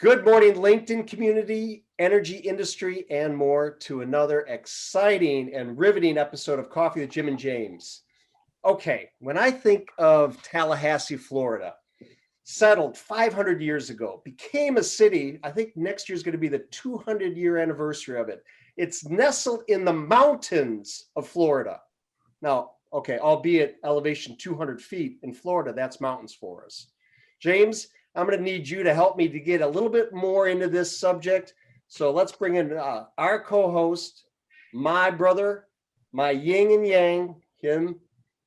Good morning, LinkedIn community, energy industry, and more to another exciting and riveting episode of Coffee with Jim and James. Okay, when I think of Tallahassee, Florida, settled 500 years ago, became a city. I think next year is going to be the 200-year anniversary of it. It's nestled in the mountains of Florida. Now, okay, albeit elevation 200 feet in Florida, that's mountains for us. James, I'm going to need you to help me to get a little bit more into this subject. So let's bring in our co-host, my brother, my yin and yang, him,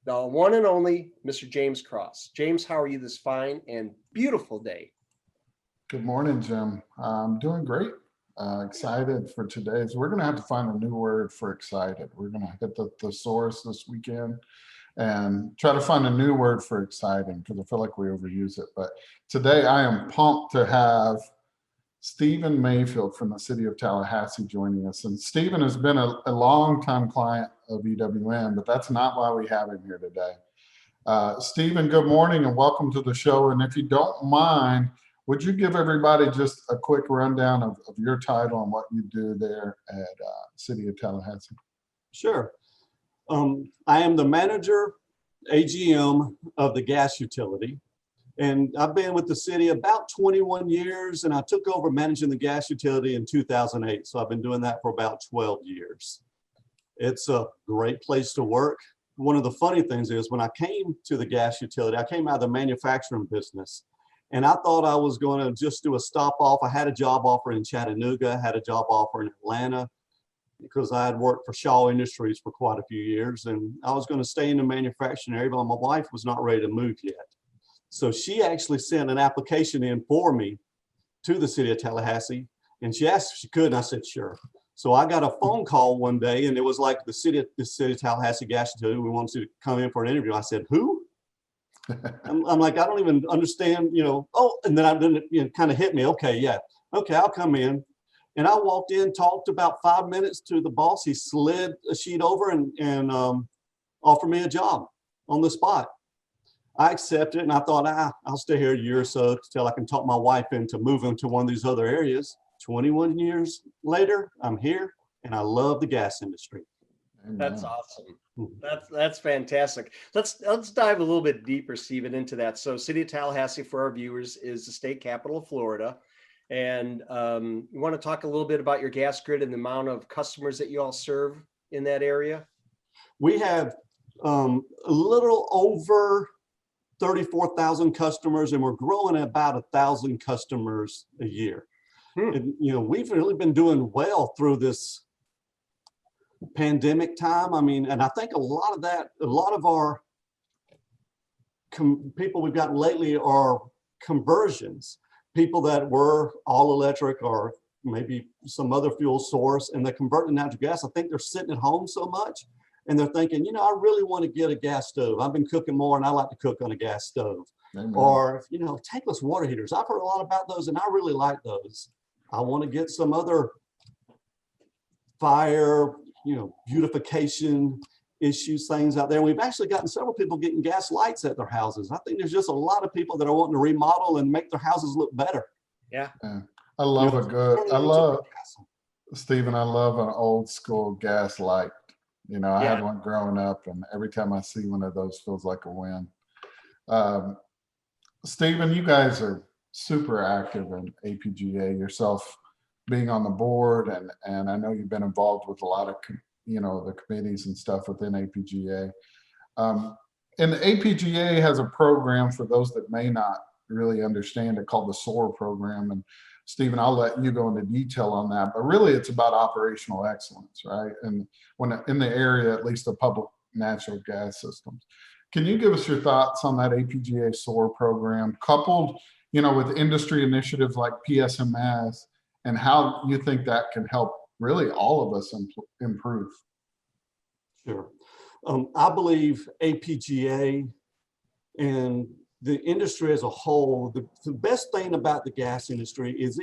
the one and only Mr. James Cross. James, how are you this fine and beautiful day? Good morning, Jim. I'm doing great. Excited for today's. We're going to have to find a new word for excited. We're going to hit the thesaurus this weekend and try to find a new word for exciting because I feel like we overuse it. But today I am pumped to have Stephen Mayfield from the city of Tallahassee joining us. And Stephen has been a long-time client of EWN, but that's not why we have him here today. Stephen, good morning and welcome to the show. And if you don't mind, would you give everybody just a quick rundown of your title and what you do there at City of Tallahassee? Sure. I am the manager, AGM of the gas utility. And I've been with the city about 21 years, and I took over managing the gas utility in 2008. So I've been doing that for about 12 years. It's a great place to work. One of the funny things is when I came to the gas utility, I came out of the manufacturing business. And I thought I was going to just do a stop off. I had a job offer in Chattanooga, had a job offer in Atlanta because I had worked for Shaw Industries for quite a few years. And I was going to stay in the manufacturing area, but my wife was not ready to move yet. So she actually sent an application in for me to the city of Tallahassee. And she asked if she could, and I said, sure. So I got a phone call one day, and it was like the city of Tallahassee Gas Utility. We wanted to come in for an interview. I said, who? I'm like, I don't even understand, oh, and then it kind of hit me. Okay, yeah. Okay, I'll come in. And I walked in, talked about 5 minutes to the boss. He slid a sheet over and offered me a job on the spot. I accepted it, and I thought, I'll stay here a year or so until I can talk my wife into moving to one of these other areas. 21 years later, I'm here, and I love the gas industry. That's awesome. That's fantastic. Let's dive a little bit deeper, Stephen, into that. So City of Tallahassee, for our viewers, is the state capital of Florida. And you want to talk a little bit about your gas grid and the amount of customers that you all serve in that area? We have a little over 34,000 customers, and we're growing at about 1,000 customers a year. And, we've really been doing well through this pandemic time. I mean, and I think a lot of our people we've got lately are conversions, people that were all electric or maybe some other fuel source, and they're converting to natural gas. I think they're sitting at home so much and they're thinking, I really want to get a gas stove. I've been cooking more and I like to cook on a gas stove. Amen. Or, tankless water heaters. I've heard a lot about those and I really like those. I want to get some other fire, beautification issues, things out there. We've actually gotten several people getting gas lights at their houses. I think there's just a lot of people that are wanting to remodel and make their houses look better. Yeah. I love Stephen, I love an old school gas light. I had one growing up, and every time I see one of those feels like a win. Stephen, you guys are super active in APGA yourself, being on the board, and I know you've been involved with a lot of the committees and stuff within APGA. And the APGA has a program for those that may not really understand it called the SOAR program. And Stephen, I'll let you go into detail on that, but really it's about operational excellence, right? And when in the area, at least the public natural gas systems. Can you give us your thoughts on that APGA SOAR program, coupled, with industry initiatives like PSMS, and how you think that can help really all of us improve? Sure. I believe APGA and the industry as a whole, the best thing about the gas industry is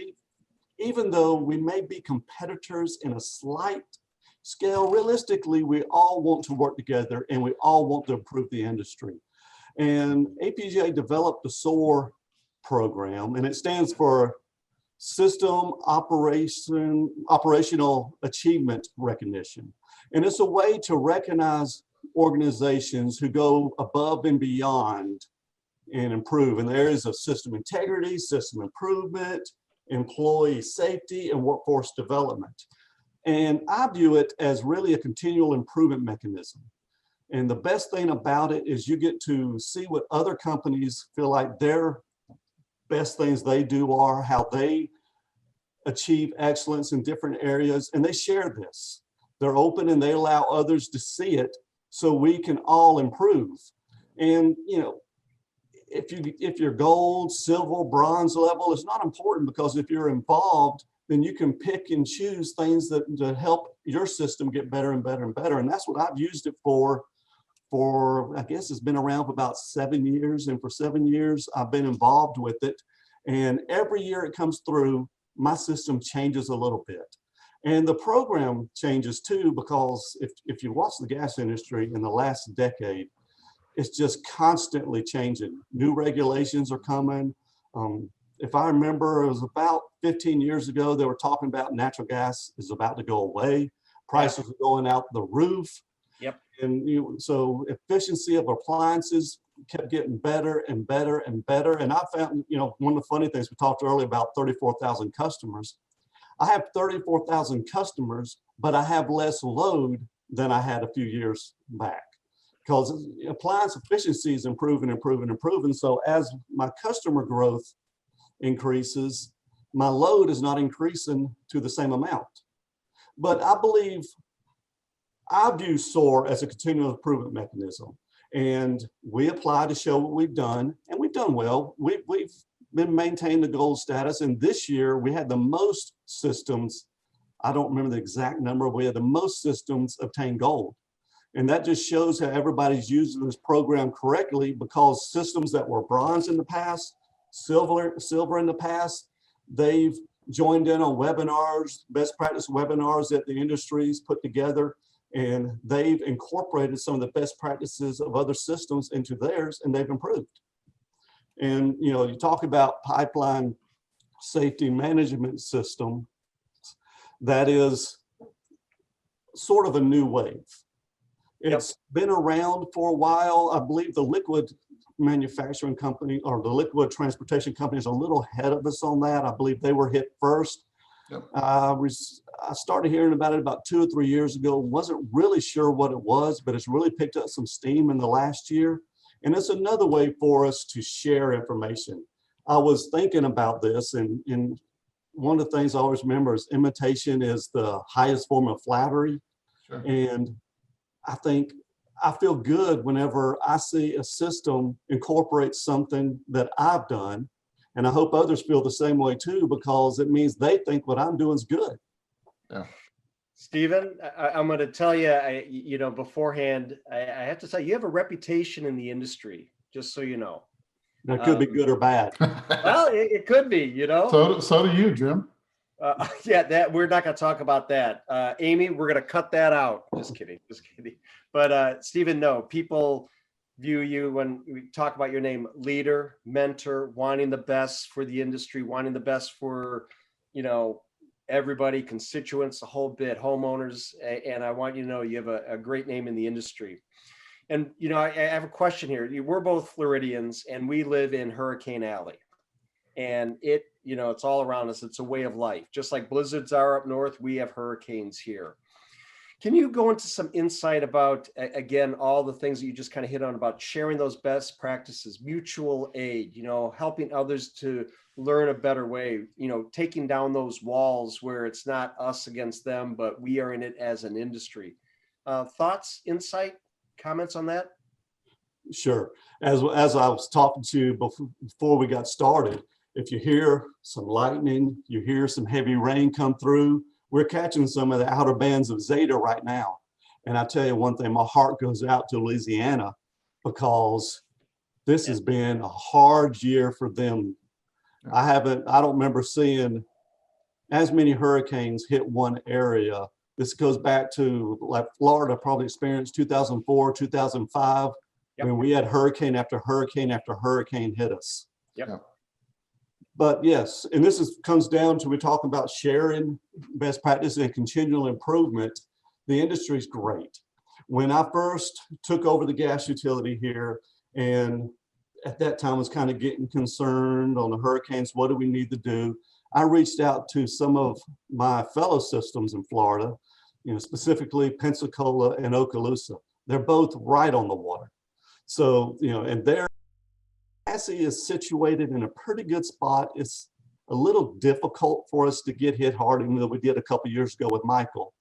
even though we may be competitors in a slight scale, realistically, we all want to work together and we all want to improve the industry. And APGA developed the SOAR program, and it stands for system operational achievement recognition. And it's a way to recognize organizations who go above and beyond and improve in the areas of system integrity, system improvement, employee safety, and workforce development. And I view it as really a continual improvement mechanism. And the best thing about it is you get to see what other companies feel like their best things they do are, how they achieve excellence in different areas, and they share this. They're open and they allow others to see it so we can all improve. And if you're gold, silver, bronze level, it's not important, because if you're involved, then you can pick and choose things that help your system get better and better and better. And that's what I've used it for, I guess it's been around for about 7 years. And for 7 years, I've been involved with it. And every year it comes through, my system changes a little bit. And the program changes too, because if you watch the gas industry in the last decade, it's just constantly changing. New regulations are coming. If I remember, it was about 15 years ago, they were talking about natural gas is about to go away. Prices are going out the roof. Yep. And so efficiency of appliances kept getting better and better and better. And I found, one of the funny things, we talked earlier about 34,000 customers. I have 34,000 customers, but I have less load than I had a few years back, because appliance efficiency is improving. So as my customer growth increases, my load is not increasing to the same amount. But I view SOAR as a continual improvement mechanism, and we apply to show what we've done, and we've done well. We've been maintaining the gold status, and this year we had the most systems. I don't remember the exact number. We had the most systems obtain gold. And that just shows how everybody's using this program correctly, because systems that were bronze in the past, silver in the past, they've joined in on webinars, best practice webinars that the industry's put together, and they've incorporated some of the best practices of other systems into theirs, and they've improved. And you talk about pipeline safety management system, that is sort of a new wave. It's been around for a while. I believe the liquid manufacturing company or the liquid transportation company is a little ahead of us on that. I believe they were hit first. Yep. I started hearing about it about 2 or 3 years ago. Wasn't really sure what it was, but it's really picked up some steam in the last year. And it's another way for us to share information. I was thinking about this, and one of the things I always remember is imitation is the highest form of flattery. Sure. And I feel good whenever I see a system incorporate something that I've done. And I hope others feel the same way too, because it means they think what I'm doing is good. Yeah. Stephen, I'm going to tell you, beforehand, I have to tell you, you have a reputation in the industry, just so you know. That could be good or bad. Well, it could be, So do you, Jim. That we're not going to talk about that. Amy, we're going to cut that out. Just kidding. But Stephen, no, people view you, when we talk about your name, leader, mentor, wanting the best for the industry, wanting the best for, everybody, constituents, the whole bit, homeowners. And I want you to know you have a great name in the industry. And, I have a question here. We're both Floridians, and we live in Hurricane Alley. And it's all around us. It's a way of life. Just like blizzards are up north, we have hurricanes here. Can you go into some insight about, again, all the things that you just kind of hit on about sharing those best practices, mutual aid, helping others to learn a better way, taking down those walls where it's not us against them, but we are in it as an industry. Thoughts, insight, comments on that? Sure. As I was talking to you before we got started, if you hear some lightning, you hear some heavy rain come through, we're catching some of the outer bands of Zeta right now. And I tell you one thing, my heart goes out to Louisiana, because this has been a hard year for them. I don't remember seeing as many hurricanes hit one area. This goes back to, like, Florida probably experienced 2004, 2005, when we had hurricane after hurricane after hurricane hit us. Yep. But yes, and comes down to, we're talking about sharing best practice and continual improvement. The industry is great. When I first took over the gas utility here, and at that time was kind of getting concerned on the hurricanes, what do we need to do? I reached out to some of my fellow systems in Florida, specifically Pensacola and Okaloosa. They're both right on the water. So, and Tallahassee is situated in a pretty good spot. It's a little difficult for us to get hit hard, even though we did a couple years ago with Michael,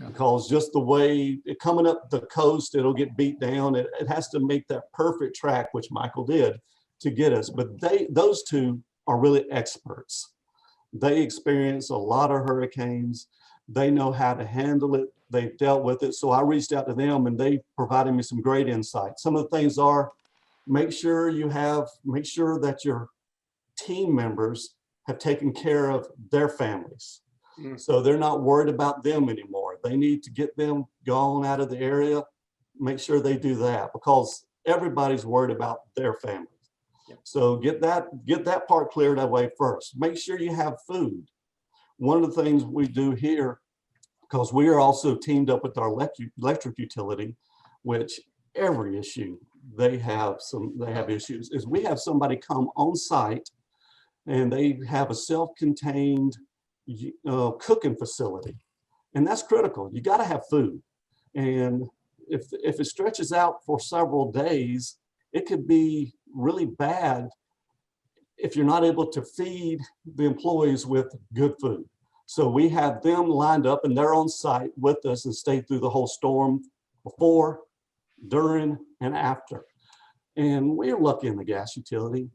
because just the way coming up the coast, it'll get beat down. It has to make that perfect track, which Michael did, to get us. But those two are really experts. They experience a lot of hurricanes. They know how to handle it. They've dealt with it. So I reached out to them, and they provided me some great insight. Some of the things are, make sure that your team members have taken care of their families. So they're not worried about them anymore. They need to get them gone out of the area. Make sure they do that, because everybody's worried about their families. So get that part cleared away first. Make sure you have food. One of the things we do here, because we are also teamed up with our electric utility, which every issue they have issues, is we have somebody come on site, and they have a self-contained cooking facility, and that's critical. You got to have food, and if it stretches out for several days, it could be really bad if you're not able to feed the employees with good food. So we have them lined up, and they're on site with us and stay through the whole storm, before, during, and after. And we're lucky in the gas utility.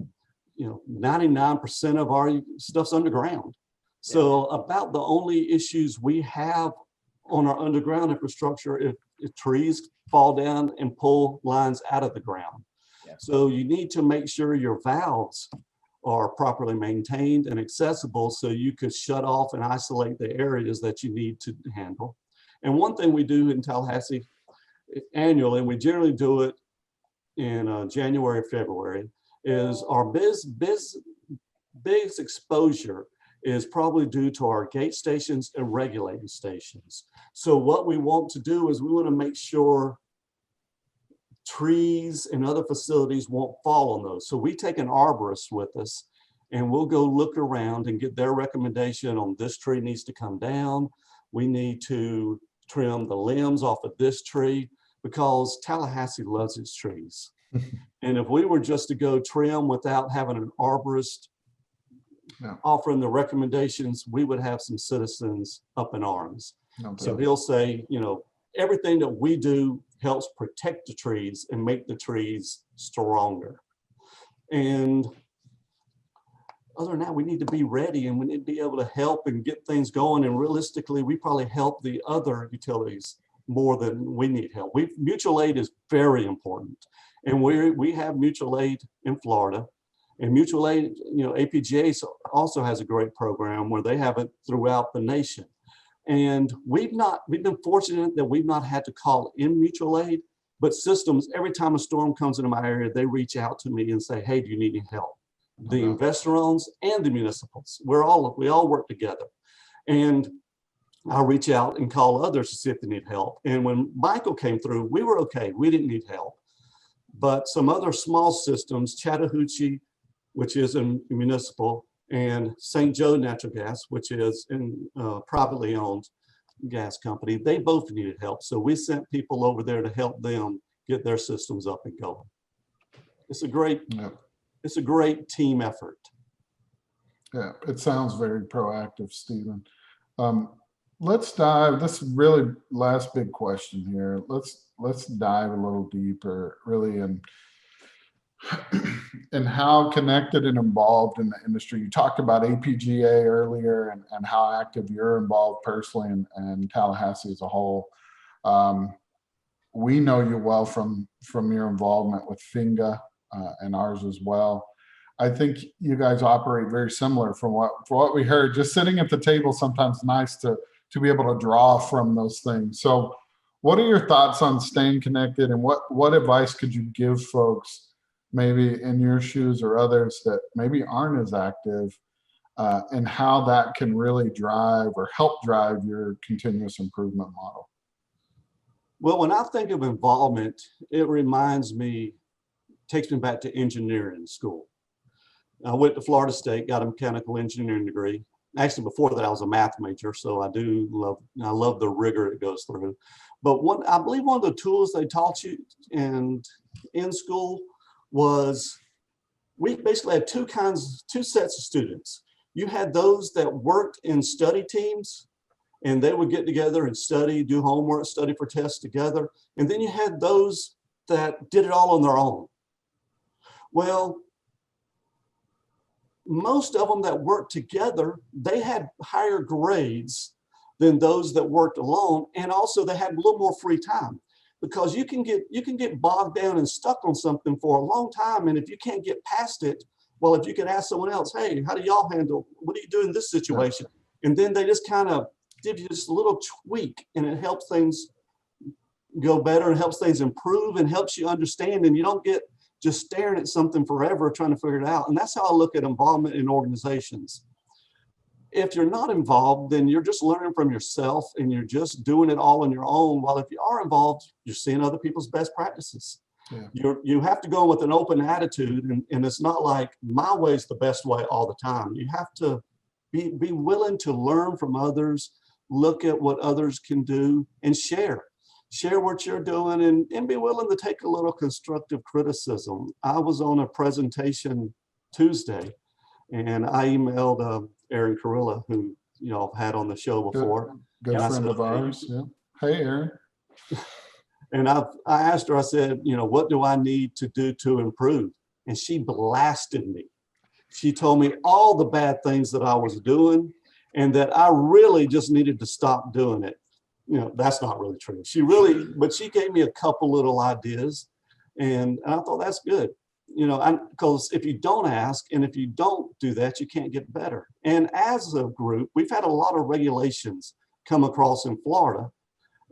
99% of our stuff's underground. So about the only issues we have on our underground infrastructure, if trees fall down and pull lines out of the ground. So you need to make sure your valves are properly maintained and accessible, so you could shut off and isolate the areas that you need to handle. And one thing we do in Tallahassee annually, and we generally do it in January, February, is our biggest exposure is probably due to our gate stations and regulating stations. So what we want to do is we want to make sure trees and other facilities won't fall on those. So we take an arborist with us, and we'll go look around and get their recommendation on, this tree needs to come down. We need to trim the limbs off of this tree, because Tallahassee loves its trees. And if we were just to go trim without having an arborist offering the recommendations, we would have some citizens up in arms. So he'll say, everything that we do helps protect the trees and make the trees stronger. And other than that, we need to be ready, and we need to be able to help and get things going. And realistically, we probably help the other utilities more than we need help. Mutual aid is very important. And we have mutual aid in Florida. And mutual aid, APGA also has a great program where they have it throughout the nation. And we've been fortunate that we've not had to call in mutual aid, but systems, every time a storm comes into my area, they reach out to me and say, hey, do you need any help? The investor owns and the municipals, we all work together. And I'll reach out and call others to see if they need help. And when Michael came through, we were okay, we didn't need help. But some other small systems, Chattahoochee, which is in municipal, and St. Joe Natural Gas, which is in privately owned gas company, they both needed help. So we sent people over there to help them get their systems up and going. It's a great team effort. Yeah, it sounds very proactive, Stephen. Let's dive, this is really last big question here. Let's dive a little deeper, really, and how connected and involved in the industry. You talked about APGA earlier, and how active you're involved personally, and Tallahassee as a whole. We know you well from your involvement with FINGA and ours as well. I think you guys operate very similar from what we heard. Just sitting at the table, sometimes nice to be able to draw from those things. So what are your thoughts on staying connected, and what advice could you give folks maybe in your shoes or others that maybe aren't as active, and how that can really drive or help drive your continuous improvement model? Well, when I think of involvement, it takes me back to engineering school. I went to Florida State, got a mechanical engineering degree. Actually, before that, I was a math major, so I love the rigor it goes through. But I believe one of the tools they taught you in school was, we basically had two sets of students. You had those that worked in study teams, and they would get together and study, do homework, study for tests together. And then you had those that did it all on their own. Well, most of them that worked together, they had higher grades than those that worked alone. And also they had a little more free time, because you can get bogged down and stuck on something for a long time. And if you can't get past it, well, if you could ask someone else, hey, how do y'all handle, what do you do in this situation? And then they just kind of give you just a little tweak, and it helps things go better, and helps things improve, and helps you understand, and you don't get just staring at something forever trying to figure it out. And that's how I look at involvement in organizations. If you're not involved, then you're just learning from yourself, and you're just doing it all on your own. While if you are involved, you're seeing other people's best practices. Yeah. You have to go with an open attitude, and it's not like my way is the best way all the time. You have to be willing to learn from others, look at what others can do, and share what you're doing, and be willing to take a little constructive criticism. I was on a presentation Tuesday, and I emailed Aaron Carilla, who I've had on the show before. Good friend of ours. Yeah. Hey, Aaron. And I asked her, I said, what do I need to do to improve? And she blasted me. She told me all the bad things that I was doing, and that I really just needed to stop doing it. That's not really true. But she gave me a couple little ideas, and I thought that's good. Because if you don't ask, and if you don't do that, you can't get better. And as a group, we've had a lot of regulations come across in Florida.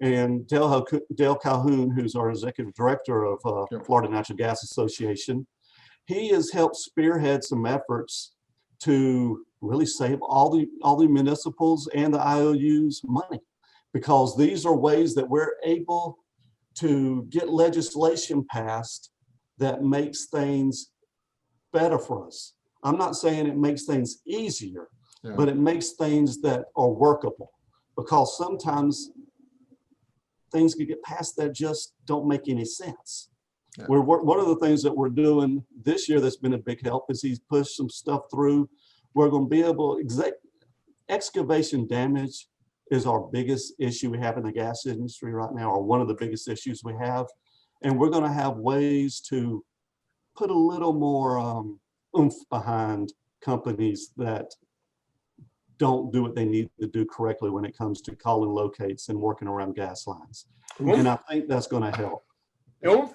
And Dale Calhoun, who's our executive director of Florida Natural Gas Association, he has helped spearhead some efforts to really save all the municipals and the IOUs money, because these are ways that we're able to get legislation passed that makes things better for us. I'm not saying it makes things easier, but it makes things that are workable, because sometimes things can get passed that just don't make any sense. Yeah. One of the things that we're doing this year that's been a big help is he's pushed some stuff through. We're going to be able, excavation damage is our biggest issue we have in the gas industry right now, or one of the biggest issues we have. And we're going to have ways to put a little more oomph behind companies that don't do what they need to do correctly when it comes to calling locates and working around gas lines. Oomph. And I think that's going to help. Oomph?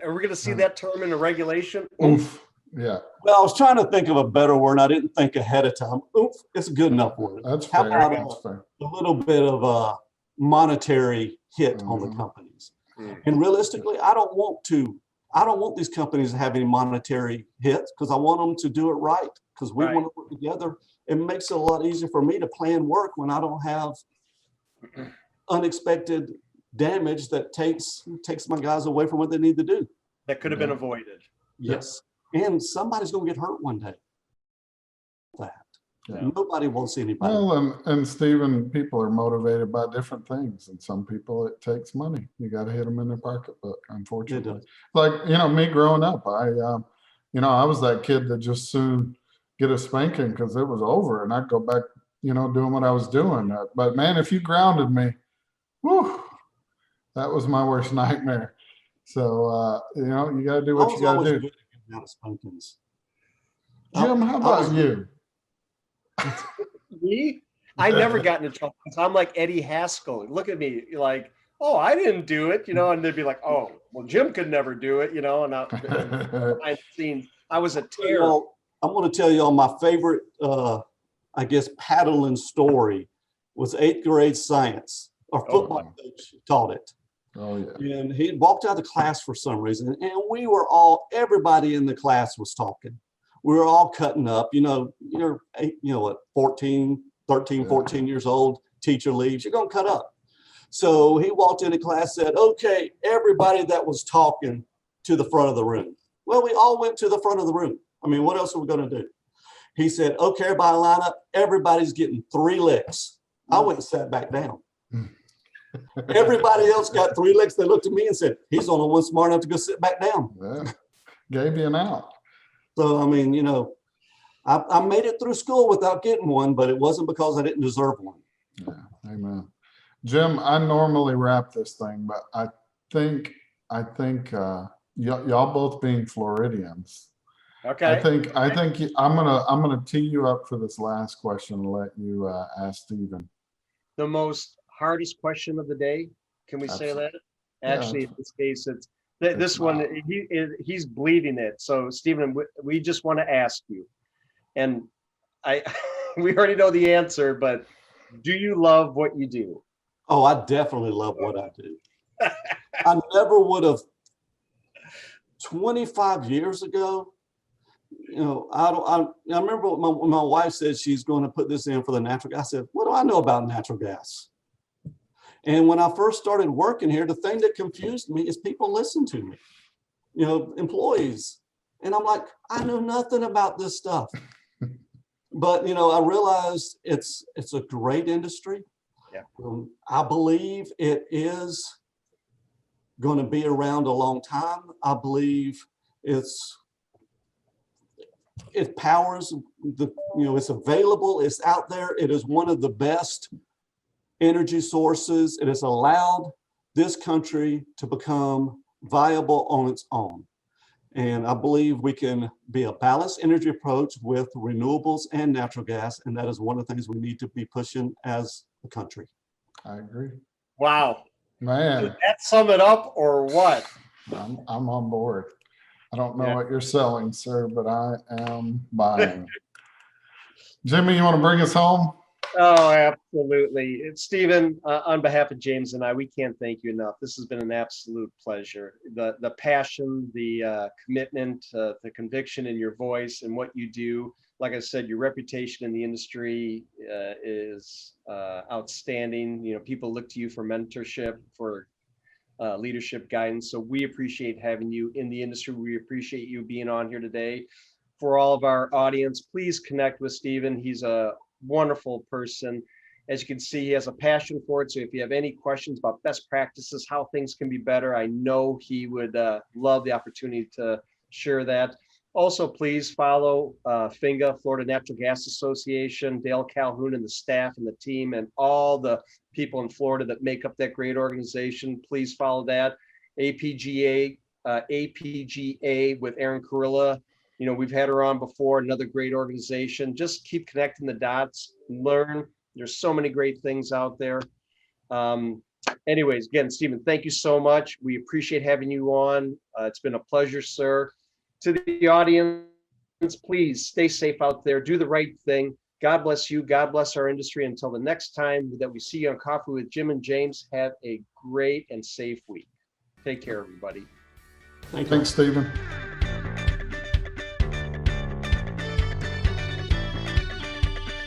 Are we going to see that term in the regulation? Oomph. Yeah. Well, I was trying to think of a better word. I didn't think ahead of time. Oomph, it's a good enough word. That's fair. How about a little bit of a monetary hit on the companies? And realistically, I don't want these companies to have any monetary hits, because I want them to do it right, because we want to work together. It makes it a lot easier for me to plan work when I don't have unexpected damage that takes my guys away from what they need to do. That could have been avoided. Yes. And somebody's going to get hurt one day. Nobody wants anybody. Well, and Stephen, people are motivated by different things, and some people it takes money. You got to hit them in their pocketbook, unfortunately. Like, me growing up, I was that kid that just soon get a spanking because it was over, and I'd go back, doing what I was doing. But man, if you grounded me, whew, that was my worst nightmare. So, you got to do what you got to do. Jim, how about you? Me? I never got into trouble because I'm like Eddie Haskell. Look at me, like, oh, I didn't do it, and they'd be like, oh, well, Jim could never do it, and I've seen I was a terror. Well, I'm going to tell you all my favorite, paddling story was 8th grade science. Our football coach taught it. Oh, yeah. And he had walked out of the class for some reason. And everybody in the class was talking. We were all cutting up. You're 13, 14 years old, teacher leaves, you're going to cut up. So he walked into class, said, okay, everybody that was talking to the front of the room. Well, we all went to the front of the room. I mean, what else are we going to do? He said, okay, everybody line up. Everybody's getting 3 licks. I went and sat back down. Everybody else got 3 licks. They looked at me and said, he's the only one smart enough to go sit back down. Yeah. Gave you an out. So, I mean, I made it through school without getting one, but it wasn't because I didn't deserve one. Yeah, amen. Jim, I normally wrap this thing, but I think y'all both being Floridians. Okay. I think I'm gonna tee you up for this last question and let you ask Stephen. The most hardest question of the day. Can we say that? Actually, in this case, it's this one. He's bleeding it. So, Stephen, we just want to ask you, and we already know the answer, but do you love what you do? Oh, I definitely love what I do. I never would have 25 years ago. I remember when my wife said she's going to put this in for the natural gas. I said, what do I know about natural gas? And when I first started working here, the thing that confused me is people listen to me, employees. And I'm like, I know nothing about this stuff. But, I realized it's a great industry. Yeah. I believe it is going to be around a long time. I believe it powers it's available, it's out there. It is one of the best energy sources. It has allowed this country to become viable on its own. And I believe we can be a balanced energy approach with renewables and natural gas. And that is one of the things we need to be pushing as a country. I agree. Wow. Man. Did that sum it up or what? I'm on board. I don't know what you're selling, sir, but I am buying. Jimmy, you want to bring us home? Oh, absolutely. Stephen, on behalf of James and I, we can't thank you enough. This has been an absolute pleasure. The passion, the commitment, the conviction in your voice and what you do. Like I said, your reputation in the industry is outstanding. People look to you for mentorship, for leadership guidance. So we appreciate having you in the industry. We appreciate you being on here today. For all of our audience, please connect with Stephen. He's a wonderful person. As you can see, he has a passion for it. So if you have any questions about best practices, how things can be better, I know he would love the opportunity to share that. Also, please follow FINGA, Florida Natural Gas Association, Dale Calhoun and the staff and the team and all the people in Florida that make up that great organization. Please follow that. APGA with Erin Carilla. We've had her on before, another great organization. Just keep connecting the dots, learn. There's so many great things out there. Anyways, again, Stephen, thank you so much. We appreciate having you on. It's been a pleasure, sir. To the audience, please stay safe out there. Do the right thing. God bless you. God bless our industry. Until the next time that we see you on Coffee with Jim and James, have a great and safe week. Take care, everybody. Thanks, Stephen.